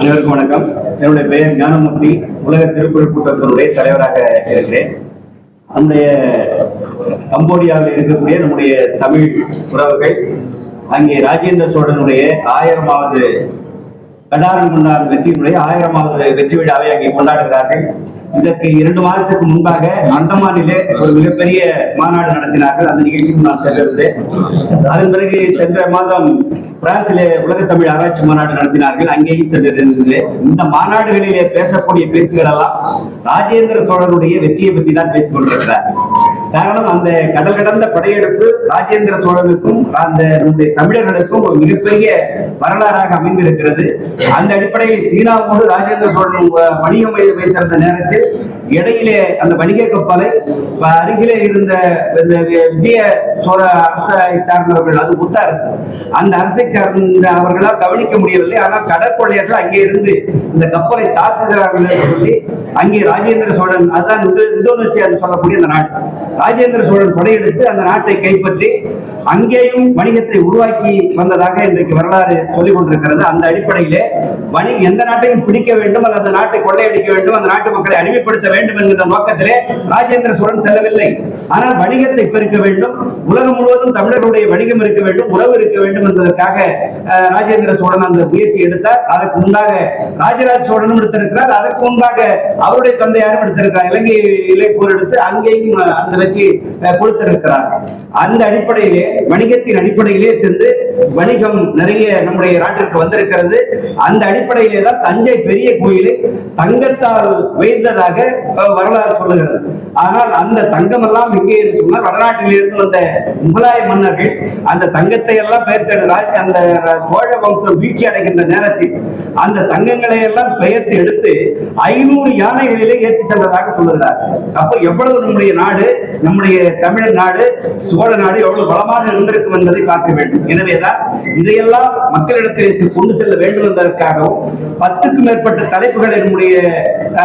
அனைவருக்கும் வணக்கம். என்னுடைய பெயர் ஞானமூர்த்தி. உலக திருக்குறள் கூட்டத்தினுடைய தலைவராக இருக்கிறேன். அந்த கம்போடியாவில் இருக்கக்கூடிய நம்முடைய தமிழ் உறவுகள் அங்கே ராஜேந்திர சோழனுடைய 1000வது கடாரம் கொண்டாடும் வெற்றியினுடைய 1000வது வெற்றி விழாவை அங்கே கொண்டாடுகிறார்கள். இதற்கு 2 மாதத்துக்கு முன்பாக அந்தமானிலே ஒரு மிகப்பெரிய மாநாடு நடத்தினார்கள். அந்த நிகழ்ச்சிக்கு நான் சென்றிருந்தேன். அதன் பிறகு சென்ற மாதம் பிரான்சிலே உலக தமிழ் ஆராய்ச்சி மாநாடு நடத்தினார்கள். அங்கேயும் சென்றிருந்தது. இந்த மாநாடுகளிலே பேசக்கூடிய பேச்சுகள் எல்லாம் ராஜேந்திர சோழனுடைய வெற்றியை பற்றி தான் பேசிக் கொண்டிருக்கிறார். காரணம், அந்த கடல் கடந்த படையெடுப்பு ராஜேந்திர சோழனுக்கும் அந்த நம்முடைய தமிழர்களுக்கும் ஒரு மிகப்பெரிய வரலாறாக அமைந்திருக்கிறது. அந்த அடிப்படையில் சீனாவோடு ராஜேந்திர சோழன் வணிகம் வைத்திருந்த நேரத்தில் இடையிலே அந்த வணிக கப்பலை அருகிலே இருந்த விஜய சோழ அரசை சார்ந்தவர்கள், அது புத்த அரசு, அந்த அரசை சார்ந்த அவர்களால் கவனிக்க முடியவில்லை. ஆனால் கடற்கொள்ளையர்கள் அங்கே இருந்து இந்த கப்பலை தாக்குகிறார்கள் என்று சொல்லி அங்கே ராஜேந்திர சோழன், அதுதான் இந்தோனேசியா என்று சொல்லக்கூடிய அந்த நாடு, ராஜேந்திர சோழன் படையெடுத்து அந்த நாட்டை கைப்பற்றி அங்கேயும் வணிகத்தை உருவாக்கி வந்ததாக இன்றைக்கு வரலாறு சொல்லிக் கொண்டிருக்கிறது. அந்த அடிப்படையிலே எந்த நாட்டையும் பிடிக்க வேண்டும் அல்லது அந்த நாட்டை கொள்ளையடிக்க வேண்டும், அந்த நாட்டு மக்களை அடிமைப்படுத்த வேண்டும் என்கிற நோக்கத்திலே ராஜேந்திர சோழன் செல்லவில்லை. ஆனால் வணிகத்தை பெருக்க வேண்டும், உலகம் முழுவதும் தமிழர்களுடைய வணிகம் இருக்க வேண்டும், உறவு இருக்க வேண்டும் என்பதற்காக ராஜேந்திர சோழன் அந்த முயற்சி எடுத்தார். அதற்கு முன்பாக ராஜராஜ சோழனும் எடுத்திருக்கிறார். அதற்கு முன்பாக அவருடைய தந்தையாரும் எடுத்திருக்கிறார். இலங்கையிலே போர் எடுத்து அங்கேயும் அந்த வெற்றி கொடுத்திருக்கிறார். அந்த அடிப்படையிலே வணிகத்தின் அடிப்படையிலே சென்று வணிகம் நிறைய நம்முடைய நாட்டிற்கு வந்திருக்கிறது. அந்த அடிப்படையிலே தான் தஞ்சை பெரிய கோயிலை தங்கத்தால் வைத்ததாக வரலாறு சொல்லுகிறது. ஆனால் அந்த தங்கம் எல்லாம் எங்கே சொன்னால் வடநாட்டில் இருந்து வந்த முகலாய மன்னர்கள் அந்த தங்கத்தை எல்லாம் பெயர்த்தெடுத்தால் அந்த சோழ வம்சம் வீழ்ச்சி அடைகின்ற நேரத்தில் அந்த தங்கங்களை எல்லாம் பெயர்த்து எடுத்து 500 யானைகளிலே ஏற்றி சென்றதாக சொல்லுகிறார். அப்ப எவ்வளவு நம்முடைய நாடு, நம்முடைய தமிழ் நாடு, சோழ நாடு எவ்வளவு பலமாக இருந்திருக்கும் என்பதை பார்க்க வேண்டும். எனவேதான் இதையெல்லாம் மக்களிடத்தில் கொண்டு செல்ல வேண்டும் என்பதற்காகவும் 10க்கும் மேற்பட்ட தலைப்புகளை நம்முடைய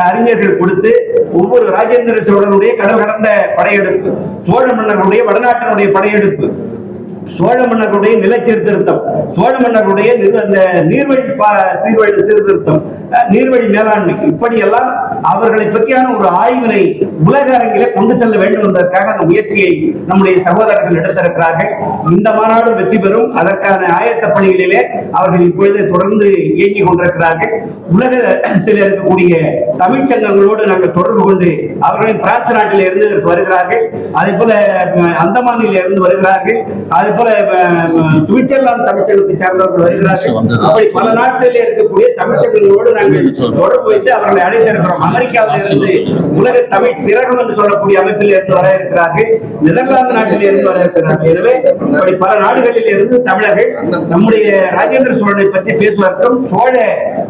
அறிஞர்கள் கொடுத்து ஒவ்வொரு ராஜேந்திர சோழனுடைய கடல் கடந்த படையெடுப்பு, சோழ மன்னர்களுடைய வடநாட்டினுடைய படையெடுப்பு, சோழ மன்னர்களுடைய நில சீர்திருத்தம், சோழ மன்னர்களுடைய நீர்வழி சீர்திருத்தம், நீர்வழி மேலாண்மை, இப்படியெல்லாம் அவர்களை பற்றியான ஒரு ஆய்வினை உலக அரங்கிலே கொண்டு செல்ல வேண்டும் என்பதற்காக அந்த முயற்சியை நம்முடைய சகோதரர்கள் எடுத்திருக்கிறார்கள். இந்த மாநாடு வெற்றி பெறும். அதற்கான ஆயத்த பணிகளிலே அவர்கள் இப்பொழுது தொடர்ந்து இயங்கிக் கொண்டிருக்கிறார்கள். உலகத்தில் இருக்கக்கூடிய தமிழ்ச்சங்கங்களோடு நாங்கள் தொடர்பு கொண்டு அவர்களின் பிரான்ஸ் நாட்டில் இருந்து வருகிறார்கள். அதே போல அந்தமானில் இருந்து வருகிறார்கள். அதே போல சுவிட்சர்லாந்து தமிழ்ச்சங்கத்தை சார்ந்தவர்கள் வருகிறார்கள். அப்படி பல நாட்டில் இருக்கக்கூடிய தமிழ்ச்சங்கங்களோடு நாங்கள் தொடர்பு வைத்து அவர்களை அழைத்திருக்கிறோம். அமெரிக்காவில் இருந்து உலக தமிழ் சிறகம் என்று சொல்லக்கூடிய அமைப்பில் இருந்து வர இருக்கிறார்கள். நெதர்லாந்து நாட்டில் இருந்து வர இருக்கிறார்கள். எனவே இப்படி பல நாடுகளில் இருந்து தமிழர்கள் நம்முடைய ராஜேந்திர சோழனை பற்றி பேசுவதற்கும் சோழ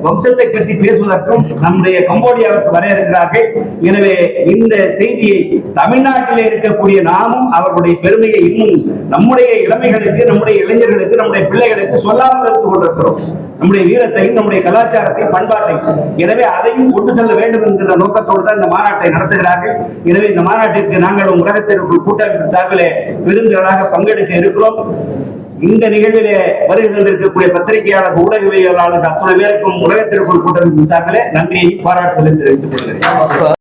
வம்சத்தை பற்றி பேசுவதற்கும் நம்முடைய கம்போடியாவுக்கு வர இருக்கிறார்கள். எனவே இந்த செய்தியை தமிழ்நாட்டில் இருக்கக்கூடிய நாமும் அவர்களுடைய பெருமையை இன்னும் நம்முடைய இளமைகளுக்கு, நம்முடைய இளைஞர்களுக்கு, நம்முடைய பிள்ளைகளுக்கு சொல்லாமல் இருந்து கொண்டிருக்கிறோம். நம்முடைய வீரத்தையும், நம்முடைய கலாச்சாரத்தையும், பண்பாட்டையும். எனவே அதையும் கொண்டு செல்ல வேண்டும் என்கிற நோக்கத்தோடு தான் இந்த மாநாட்டை நடத்துகிறார்கள். எனவே இந்த மாநாட்டிற்கு நாங்கள் உலகத்திற்குள் கூட்டமைப்பு சார்பிலே விருந்தினராக பங்கெடுக்க இருக்கிறோம். இந்த நிகழ்விலே வருகை தந்திருக்கக்கூடிய பத்திரிகையாளர், ஊடகவியலாளர்கள் அத்தனை பேருக்கும் உலகத்திற்குள் கூட்டமைப்பு சார்பிலே நன்றியை பாராட்டுதலை தெரிவித்துக் கொள்கிறேன்.